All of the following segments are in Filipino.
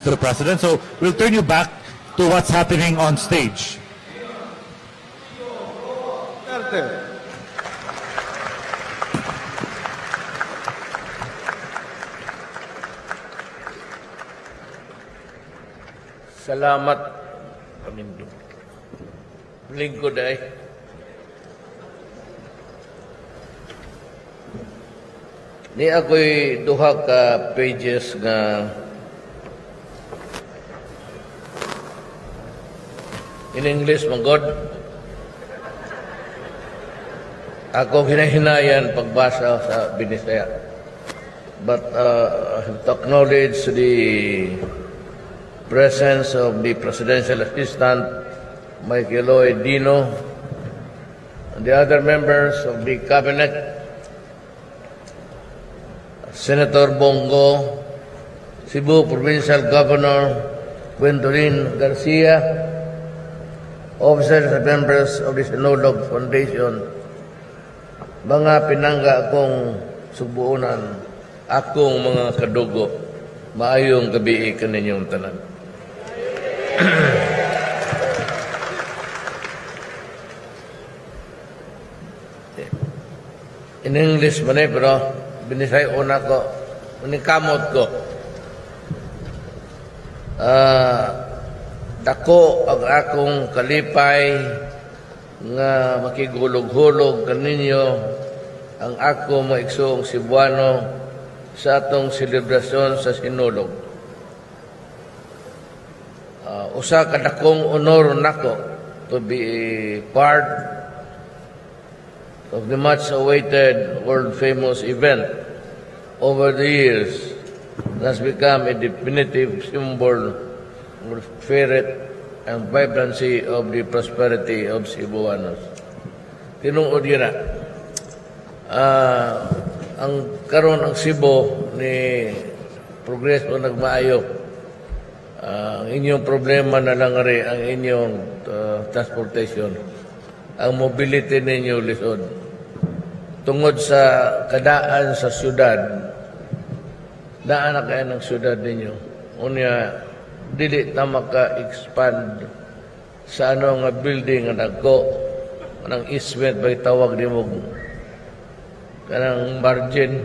to the president. So we'll turn you back to what's happening on stage. Salamat Pamindo. Lingkod ay. Ni ako'y duha ka pages nga in English magod. Ako hinahinayan pagbasa sa Binisaya. But I have to acknowledge the presence of the Presidential Assistant, Michael Lloyd Dino, and the other members of the Cabinet, Senator Bongo, Cebu Provincial Governor Gwendolyn Garcia, officers and members of the Sinulog Foundation, mga pinangga akong subuunan, akong mga kadugo, maayong gabi kaninyong tanan. In English man pero binisay una ko, unikamot ko. Dako ang akong kalipay nga makigulog-hulog kaninyo ang ako maigsoong Cebuano sa atong selebrasyon sa Sinulog. Usa ka dakong honor nako to be part of the much-awaited world-famous event over the years that has become a definitive symbol of the spirit and vibrancy of the prosperity of Cebuanos. Tinuod yun na. Ang karon ang Cebu ni progreso nagmaayo. Ang inyong problema na lang rin ang inyong transportation. Ang mobility ninyo lisod. Tungod sa kadaan sa syudad, daan na kayo ng syudad ninyo. Unya, dili na maka-expand sa ano nga building nga nagko, anang easement ba'y tawag di mo, kanang margin,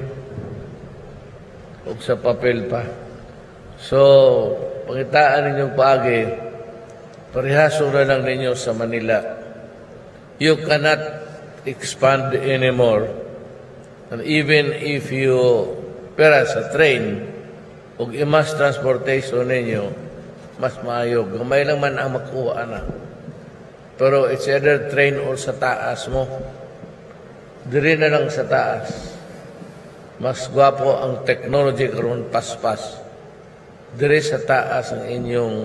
o sa papel pa. So, pangitaan ninyong paagi, parihaso na lang ninyo sa Manila. You cannot expand anymore. And even if you pera sa train, o imas transportation ninyo, mas maayog. Gamay lang man ang makuha na. Pero it's either train or sa taas mo. Diri na lang sa taas. Mas gwapo ang technology karon paspas. Diri sa taas ang inyong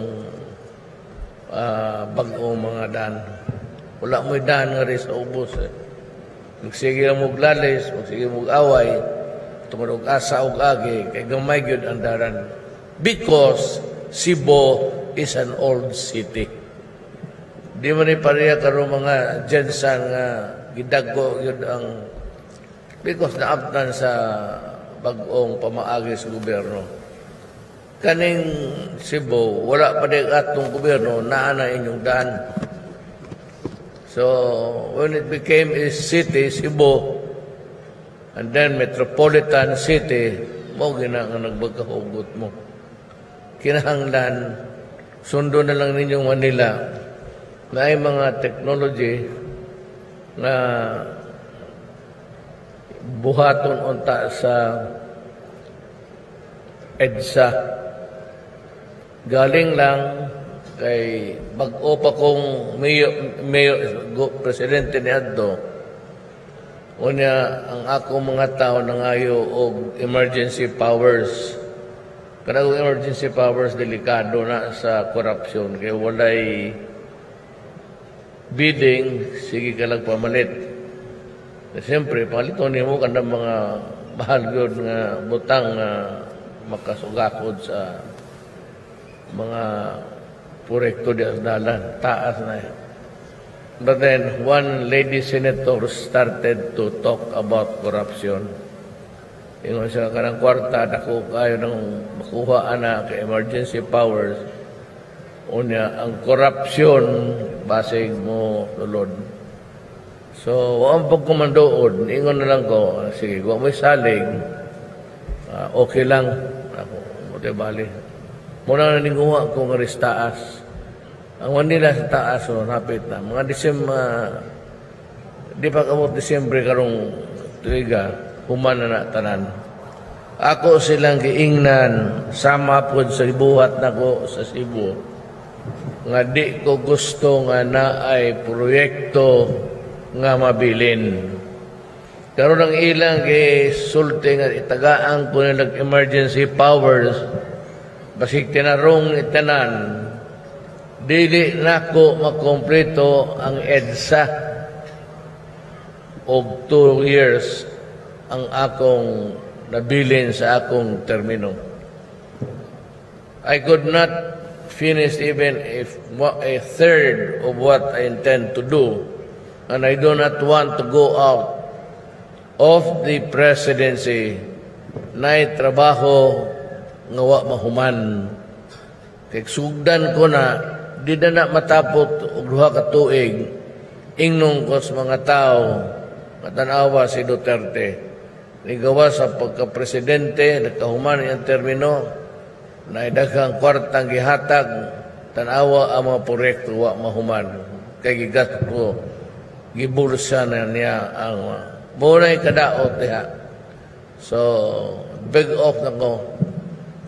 bagong mga daan. Wala mo'y daan nga rin sa ubos. Magsige lang mong lalis, magsige mong away, tumarog asa o agi, kay gamay yun ang daran. Because Cebu is an old city. Di man ni pareha karon mga jensan nga gidagko yun ang because naabtan sa bagong pamaagi sa gobyerno. Kaning Cebu, wala pa din atong gobyerno, naa na inyong daan. So, when it became a city, Cebu, and then metropolitan city, mo gina nga nagbagkahugot mo. Kinahanglan, sundo na lang ninyong Manila na ay mga technology na buhaton unta sa EDSA. Galing lang kay bag-o pa kong presidente ni Addo, unya ang akong mga tao nangayo og emergency powers. Kanang emergency powers delikado na sa korupsyon kay walay bidding, sige ka lang pamalit. Siyempre, paliton mo kanang mga mahal yun nga butang nga makasugakod sa mga proyekto di asdalan, taas na yan. But then, one lady senator started to talk about corruption. Ingon siya kanang kwarta, dako kayo ng makuha ana kay emergency powers. Unya, ang korupsyon, basig mo tulod. So, wala pag kumandood, ingon na lang ko, sige, huwag mo'y salig, okay lang. Ako, buti bali. Muna na ninguha ko nga rin sa taas. Ang Manila sa taas, so, napit na. Mga di pa kamot Disyembre karong tuiga, human na tanan. Ako silang giingnan, sama po sa ibuhat na ko sa Cebu. Nga di ko gusto nga na ay proyekto nga mabilin. Karon ang ilang kay sulti nga itagaan ko na nag-emergency powers basig tinarong itanan dili nako makompleto ang EDSA og 2 years ang akong nabilin sa akong termino. I could not finish even if a third of what I intend to do, and I do not want to go out of the presidency na trabaho nga wa mahuman. Kay sugdan ko na, di na matapot og duha ka tuig, ingnon ko sa mga tao, matanawa si Duterte. Nigawa sa pagka-presidente, nagkahuman ang termino, na daghang kwartang gihatag, tanawa ang mga proyekto wa mahuman. Kay gigat ko, gibulsa na niya ang munay kadaot diha. So, big off na ko.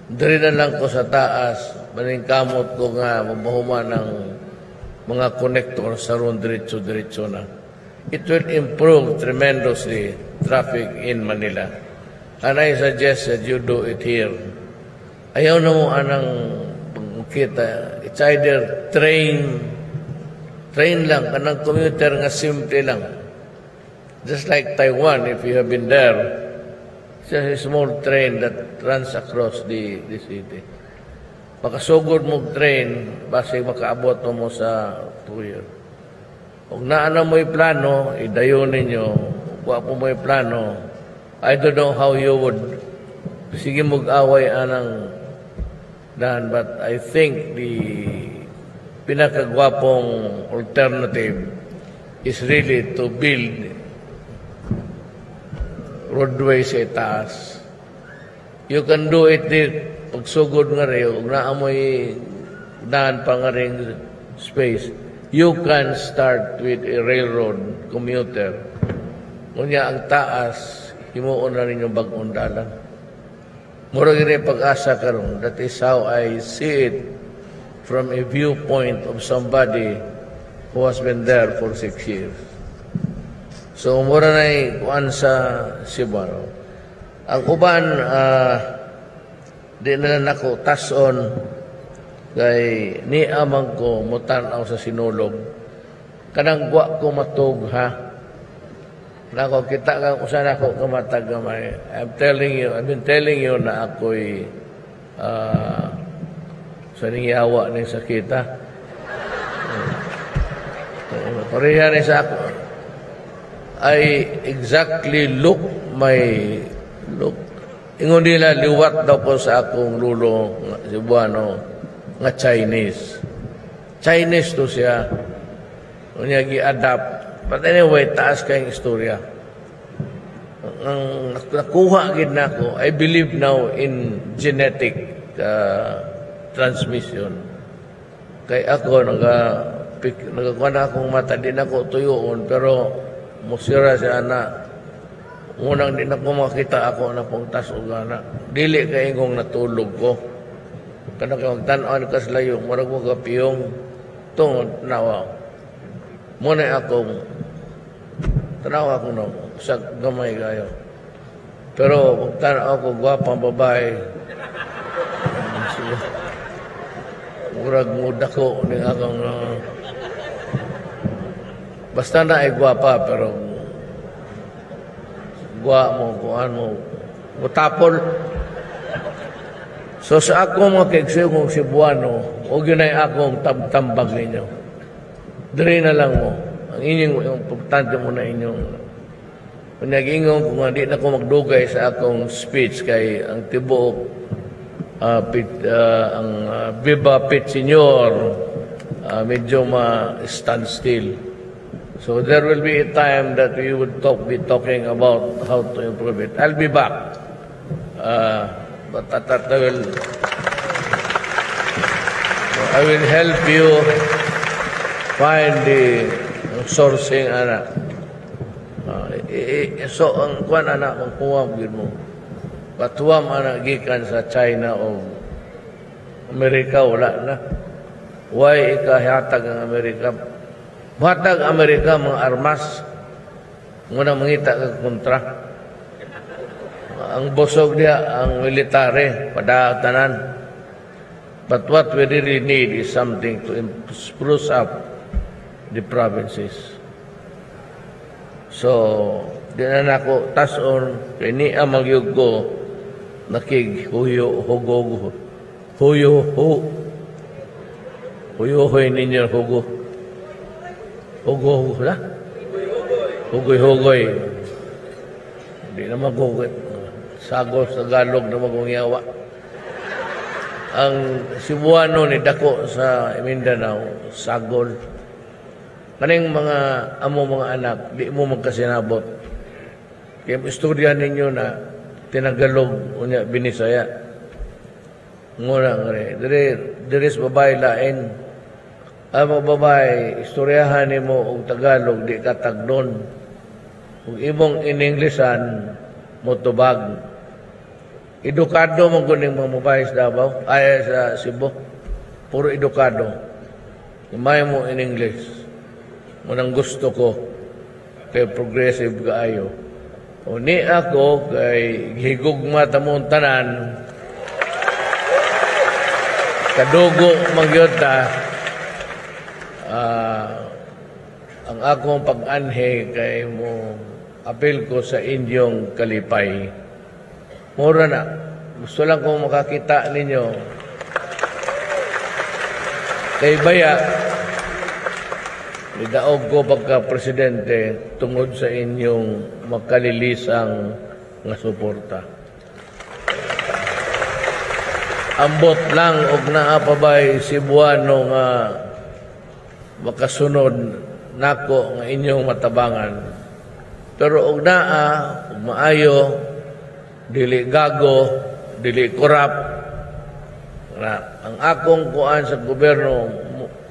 Diri na lang ko sa taas, maningkamot ko nga mahuman ng mga connector sa ron diretso-diretso na. It will improve tremendously traffic in Manila. And I suggest that you do it here. Ayaw na mo anang kita. It's either train lang, kanang commuter nga simple lang. Just like Taiwan, if you have been there, it's just a small train that runs across the city. Makasugod mo train, basi makaabot mo sa 2 years. Kung naana mo'y plano, idayon ninyo. Kung po mo'y plano, I don't know how you would sige mag-away anang dahan, but I think the pinakagwapong alternative is really to build roadway sa itaas. You can do it there. Pagsugod nga rin, kung naamoy dahan pa nga rin space, you can start with a railroad commuter. Ngunya ang taas, himuon na rin yung bagong dalan. Mura gini pag-asa karon. That is how I see it from a viewpoint of somebody who has been there for 6 years. So, mura na kuan sa Cebu. Ang uban, di na nako tason kay ni amang ko mutanaw sa sinulog. Kanang gwa ko matug ha. Nako kita kang usan ako kamatag gamay. I've been telling you na ako'y sa ningyawa ni sakita. Pareha ni sa ako. I exactly look. Ingon nila, liwat daw ko sa akong lulo, Cebuano, nga Chinese. Chinese to siya. Unya gi-adapt. But anyway, taas kayong istorya. Ang nakuha gid nako, I believe now in genetic transmission. Kay ako nagakuha na akong mata, di na ako tuyoon, pero musira siya na. Unang di na ko makita ako na pong tasugana. Dili kay ingong natulog ko. Kana kay magtan-on kas layo, murag mo gapiyong tungod nawa. Muna akong tanawa ko no, sa gamay kayo. Pero magtanaw ako, gwapang babae. Murag muda ko ni akong basta na ay gwapa, pero gwa mo, kuhan mo, mutapol. So sa ako mga kegsiyo kong Cebuano, huwag yun ay akong tambag ninyo. Diri na lang mo. Ang inyong importante mo na inyong Kung nag-ingong kung hindi na ko magdugay sa akong speech kay ang tibuok ang Viva Pit Senior medyo ma-stand still. So there will be a time that we would be talking about how to improve it. I'll be back. But I will help you find the sourcing, anak. So, ang kuwan, anak, magpuwam yun mo. Patuwam, anak, gikan sa China o Amerika, wala na. Why ikahatag ang Amerika? Hatag Amerika mga armas. Muna mangita ka kontra. Ang bosog niya, ang military, padatanan. But what we really need is something to spruce up the provinces. So, di na nako tason, kay ni amagyug ko, nakighuyo, hugo, huyo-hoy ninyo, hugo. Hugo, na? Hugoy-hugoy. Hindi na magugit. Sagos, Tagalog na magungyawa. Ang Cebuano ni dako sa Mindanao, sagol. Kaning mga amo mga anak, di mo magkasinabot. Kaya istorya ninyo na tinagalog unya binisaya. Mura nga rin. Diris babae lain. Ang mga babae, istoryahan ni mo og Tagalog, di ka tagdon. Kung imong in-Englishan, mo tubag. Edukado mo kuning mga babae sa Davao, ay sa Cebu. Puro edukado. Imay mo in English. Munang gusto ko kay progressive kaayo. O ni ako kay higugma tamong tanan kadugo magyota ang akong pag-anhe kay mo apel ko sa inyong kalipay. Mura na. Gusto lang kong makakita ninyo kay Baya nidaog ko pagka-presidente tungod sa inyong makalilisang nga suporta. Ambot lang og naa pa ba'y Cebuano nga makasunod nako nga inyong matabangan. Pero og naa, og maayo, dili gago, dili korap. Na ang akong kuan sa gobyerno,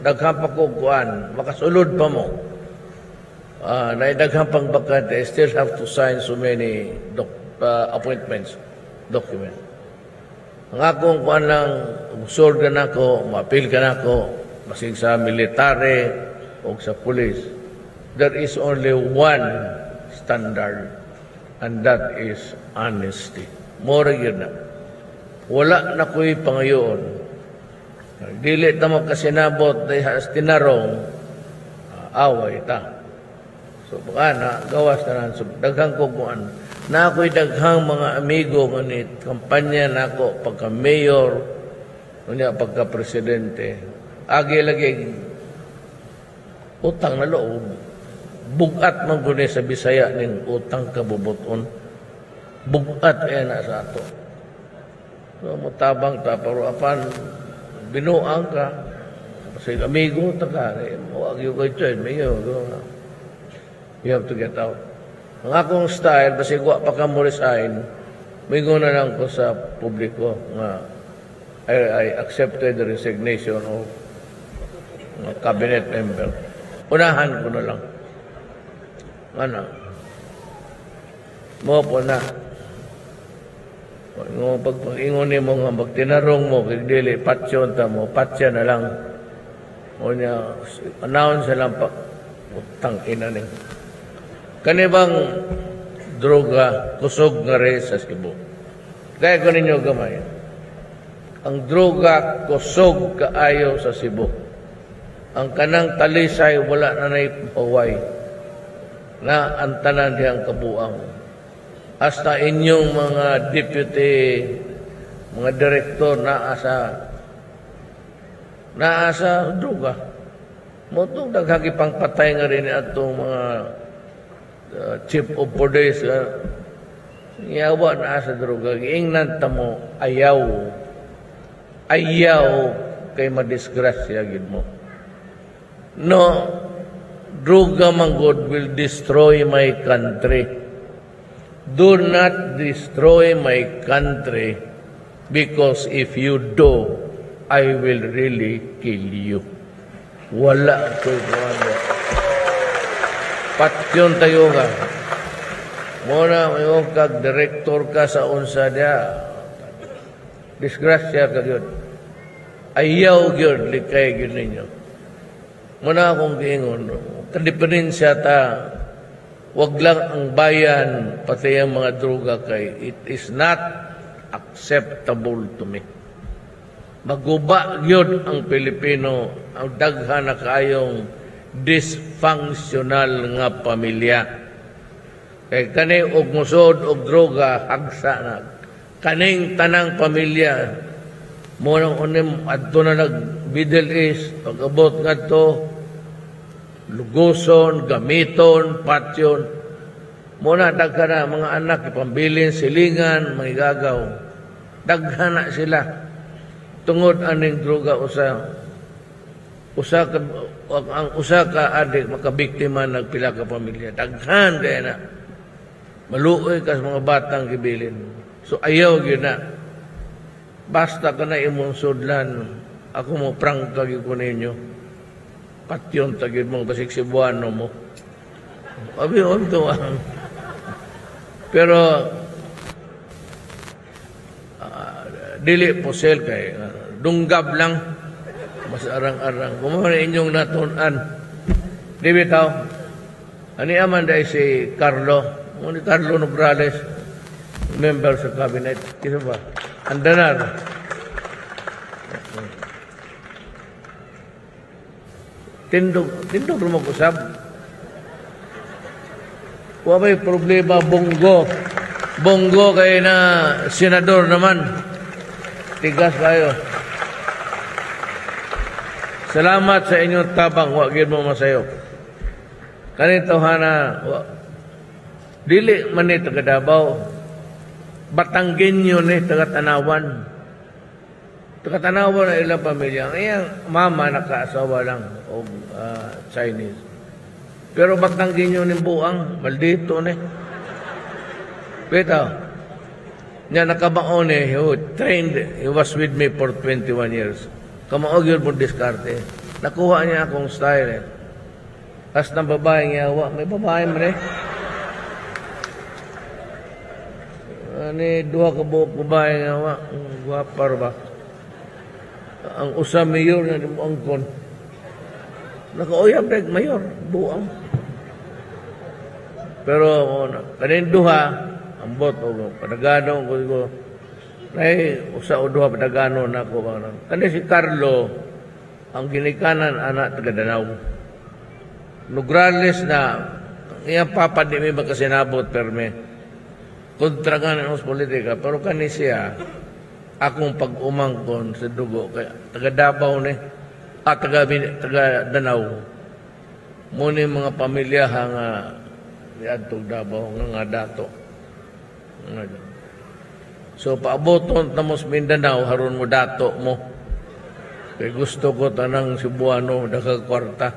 daghang pa ko kuan, makasulod pa mo. Daghang pang bakante, I still have to sign so many appointments, document. Ang akong kuan lang, usod ka na ko, maapil ka na ko, masig sa military o sa police. There is only one standard, and that is honesty. Mora yun na. Wala na ko'y pangayoon. Dili ta makasinabot dahil tinarong, away ta. So, baka na, gawas na lang. So, daghang kukuan. Na ako'y daghang mga amigo nganit kampanya na ako pagka-mayor, kunya pagka-presidente. Agi-lagi, utang na loob. Bugat man guni sa Bisaya ning utang kabubuton. Bugat na sa ato. So, mutabang ta, pero apan, binuang ka. Kasi amigo, taka, huwag yung kayo dyan, mayor. You have to get out. Ang akong style, kasi guwa pa ka mo resign, mingo na lang ko sa publiko nga I accepted the resignation of cabinet member. Unahan ko na lang. Ano? Mo po na. Pag-ingon mo nga, magtinarong mo, kagdili, patsyon ta mo, patsya na lang. O niya, announce lang pa, utang ina ning. Kanibang droga, kusog nga rin sa Cebu. Kaya ko ninyo gamay. Ang droga, kusog kaayo sa Cebu. Ang kanang talisay, wala na naipaway. Na ang tanan diyang kabuang. Hasta inyong mga deputy, mga direktor naasa droga. Motong daghagi pang patay nga rin atong mga chief of police, yawa na sa droga. Ingnan ta mo, ayaw kay madisgrasya gid mo. No, droga man God will destroy my country. Do not destroy my country, because if you do, I will really kill you. Wala ko'y kumanda. Patyon tayo ka. Muna, mayroon kag director ka sa unsa dia. Disgrasya ka yun. Ayaw yun, likay yun ninyo. Muna akong giingon, kadiperensya ta, wag lang ang bayan, pati ang mga droga kay, it is not acceptable to me. Maguba yun ang Pilipino, ang daghan na kayong dysfunctional nga pamilya. Kay kani og musod og droga, hagsa na. Kaning tanang pamilya, munang unim adto na nag Middle East, pag-abot nga to, lugoson, gamiton, patyon. Muna daghan na mga anak, ipambilin, silingan, mga igagaw. Daghan na sila. Tungod aning droga ang usa ka adik makabiktima nagpila ka pamilya. Daghan kaya na. Maluoy ka sa mga batang gibilin. So ayaw gyud na. Basta ka na imong sudlan. Ako mo prangka gyud ko ninyo. Patyon tagid mo basig Cebuano mo. Abi to. Pero dili po sel kay dunggab lang mas arang-arang kung ano inyong natunan di bitaw ani aman dai si Carlo Nograles member sa cabinet kisa ba andanar tindog rumag-usab wa may problema Bongo kay na senador naman. Tigas kayo. Salamat sa inyong tabang. Wa gyud mo masayo. Kanito hana dili man ni taga Davao. Batanggenyo ni taga Tanawan. Taga Tanawan na ilang pamilya. Iyang mama nakaasawa lang og Chinese. Pero Batanggenyo ni buang maldito ni. Bitaw, niya nakabaon he trained, he was with me for 21 years. Kamaog yun po diskarte. Nakuha niya akong style As ng babae niya, may babae mo rin. Duha ka buhok babae nga, guwapar ba? Ang usa mayor na angkon. Nakauyab na mayor, buang. Pero, kanin duha, ang boto ko, padagano ko, ay usa o duha padagano na ko. Kani si Carlo, ang ginikanan anak taga Danau. Nograles na, iyang papa di may makasinabot perme. Kontra nga ng politika, pero kani siya, akong pag-umangkon sa dugo, kaya taga Davao ni, taga Danau. Muna yung mga pamilya nga, niadtog Davao, nga dato. So, paaboton tamos Mindanao, haron mo dato mo. Kaya gusto ko tanang Cebuano, nakakwarta.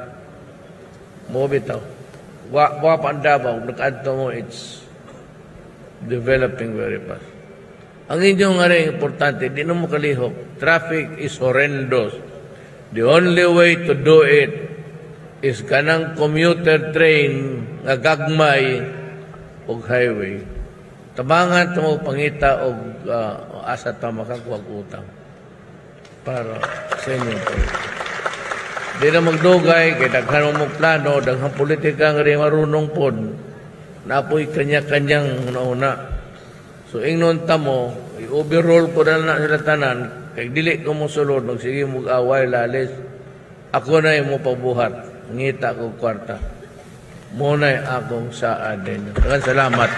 Mo bitaw. Wa pa ang Davao, nag-adto mo, it's developing very fast. Ang inyong nga rin importante, di na mo kalihok. Traffic is horrendous. The only way to do it is kanang commuter train nga gagmay o highway. Tabangan ito mo pangita o asa ta makakuwag utang para sa inyo po. Di na magdugay, kaya daghan mo plano, daghang politika nga rin marunong po, napoy kanya-kanyang una. So, ingnon ta mo, i-overall ko na sila tanan, kaya dili ko mo sulod, magsige mo away, lalis. Ako na yung mo pabuhat, ngita ko kwarta. Muna yung akong saan din. Salamat.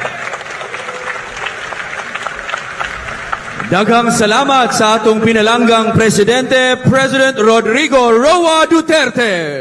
Daghang salamat sa atong pinalanggang Presidente, President Rodrigo Roa Duterte.